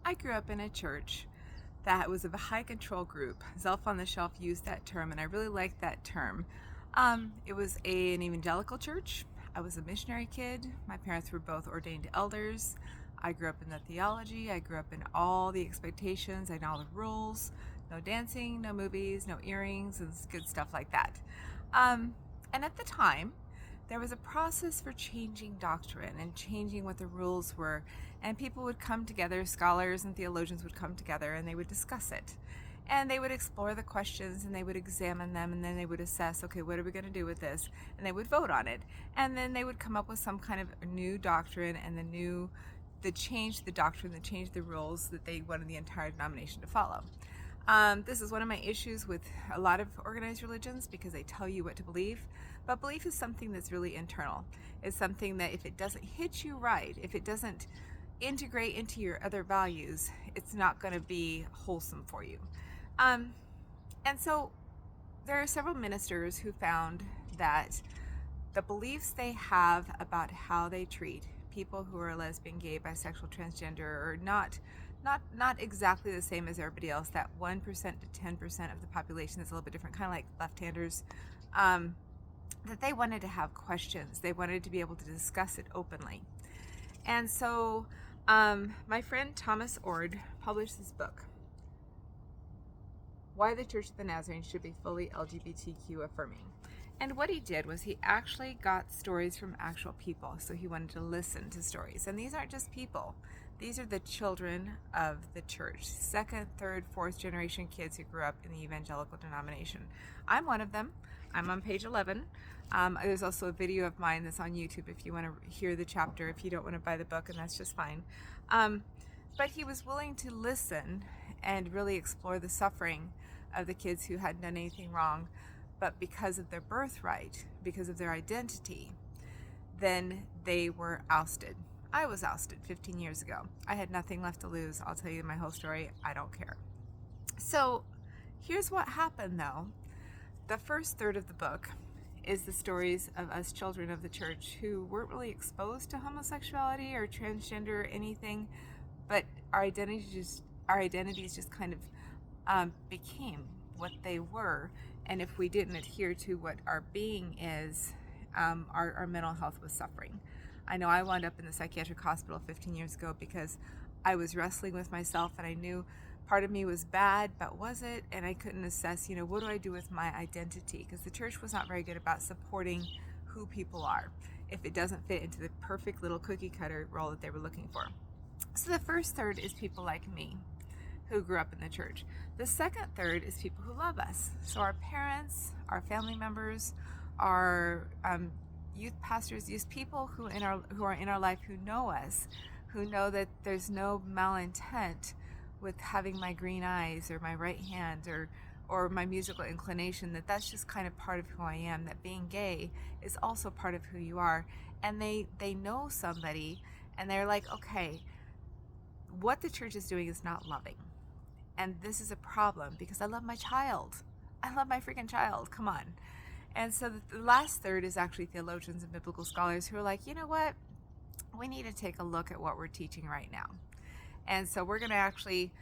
I grew up in a church that was of a high control group. Zelf on the Shelf used that term, and I really liked that term. It was an evangelical church. I was a missionary kid. My parents were both ordained elders. I grew up in the theology. I grew up in all the expectations. I know all the rules. No dancing, no movies, no earrings, and good stuff like that. And at the time, there was a process for changing doctrine and changing what the rules were. And people would come together, scholars and theologians would come together, and they would discuss it. And they would explore the questions, and they would examine them, and then they would assess, okay, what are we going to do with this? And they would vote on it. And then they would come up with some kind of new doctrine, and the change the doctrine, the change the rules that they wanted the entire denomination to follow. This is one of my issues with a lot of organized religions, because they tell you what to believe. But belief is something that's really internal. It's something that if it doesn't hit you right, if it doesn't integrate into your other values, it's not going to be wholesome for you. And so there are several ministers who found that the beliefs they have about how they treat people who are lesbian, gay, bisexual, transgender are not exactly the same as everybody else. That 1% to 10% of the population is a little bit different, kind of like left-handers. That they wanted to have questions. They wanted to be able to discuss it openly. And so my friend Thomas Ord published this book, Why the Church of the Nazarene Should Be Fully LGBTQ Affirming. And what he did was he actually got stories from actual people. So he wanted to listen to stories. And these aren't just people. These are the children of the church. Second, third, fourth generation kids who grew up in the evangelical denomination. I'm one of them. I'm on page 11. There's also a video of mine that's on YouTube if you want to hear the chapter, if you don't want to buy the book, and that's just fine. But he was willing to listen and really explore the suffering of the kids who hadn't done anything wrong, but because of their birthright, because of their identity, then they were ousted. I was ousted 15 years ago. I had nothing left to lose. I'll tell you my whole story. I don't care. So here's what happened, though. The first third of the book is the stories of us children of the church who weren't really exposed to homosexuality or transgender or anything, but our identities just kind of became what they were. And if we didn't adhere to what our being is, our mental health was suffering. I know I wound up in the psychiatric hospital 15 years ago because I was wrestling with myself, and I knew part of me was bad, but was it? And I couldn't assess, what do I do with my identity? Because the church was not very good about supporting who people are if it doesn't fit into the perfect little cookie cutter role that they were looking for. So the first third is people like me who grew up in the church. The second third is people who love us. So our parents, our family members, our youth pastors, youth people who are in our life, who know us, who know that there's no malintent with having my green eyes or my right hand or my musical inclination, that's just kind of part of who I am, that being gay is also part of who you are. And they know somebody, and they're like, okay, what the church is doing is not loving. And this is a problem because I love my child. I love my freaking child. Come on. And so the last third is actually theologians and biblical scholars who are like, you know what? We need to take a look at what we're teaching right now. And so we're going to actually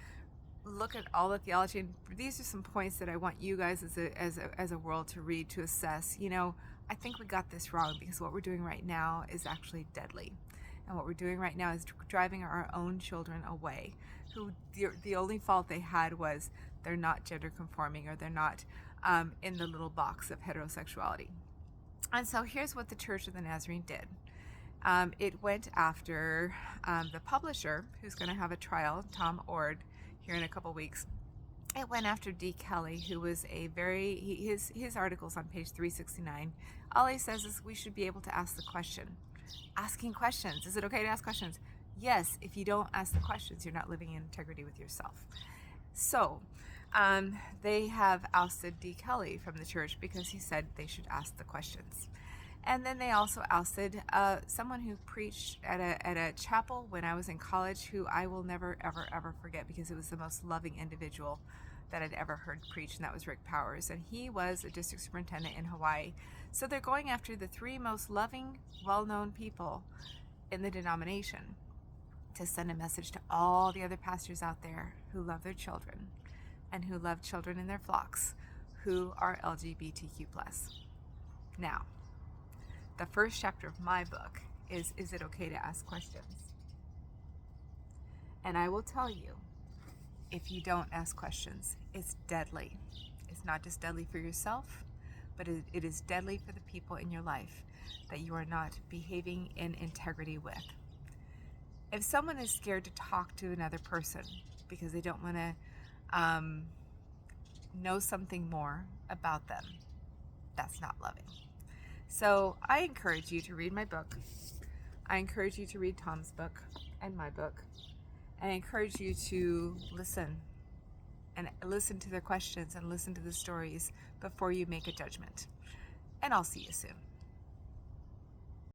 look at all the theology. And these are some points that I want you guys as a world to read, to assess. I think we got this wrong because what we're doing right now is actually deadly. And what we're doing right now is driving our own children away, who the only fault they had was they're not gender conforming, or they're not in the little box of heterosexuality. And so here's what the Church of the Nazarene did. It went after the publisher, who's going to have a trial, Tom Ord, here in a couple weeks. It went after D. Kelly, who was his article's on page 369. All he says is we should be able to ask the question. Asking questions. Is it okay to ask questions? Yes, if you don't ask the questions, you're not living in integrity with yourself. So they have ousted D. Kelly from the church because he said they should ask the questions. And then they also ousted someone who preached at a chapel when I was in college, who I will never, ever, ever forget, because it was the most loving individual that I'd ever heard preach, and that was Rick Powers. And he was a district superintendent in Hawaii. So they're going after the three most loving, well-known people in the denomination. to send a message to all the other pastors out there who love their children and who love children in their flocks who are LGBTQ+. Now, the first chapter of my book is It Okay to Ask Questions? And I will tell you, if you don't ask questions, it's deadly. It's not just deadly for yourself, but it is deadly for the people in your life that you are not behaving in integrity with. If someone is scared to talk to another person because they don't want to know something more about them, that's not loving. So I encourage you to read my book. I encourage you to read Tom's book and my book. And I encourage you to listen to their questions and listen to the stories before you make a judgment. And I'll see you soon.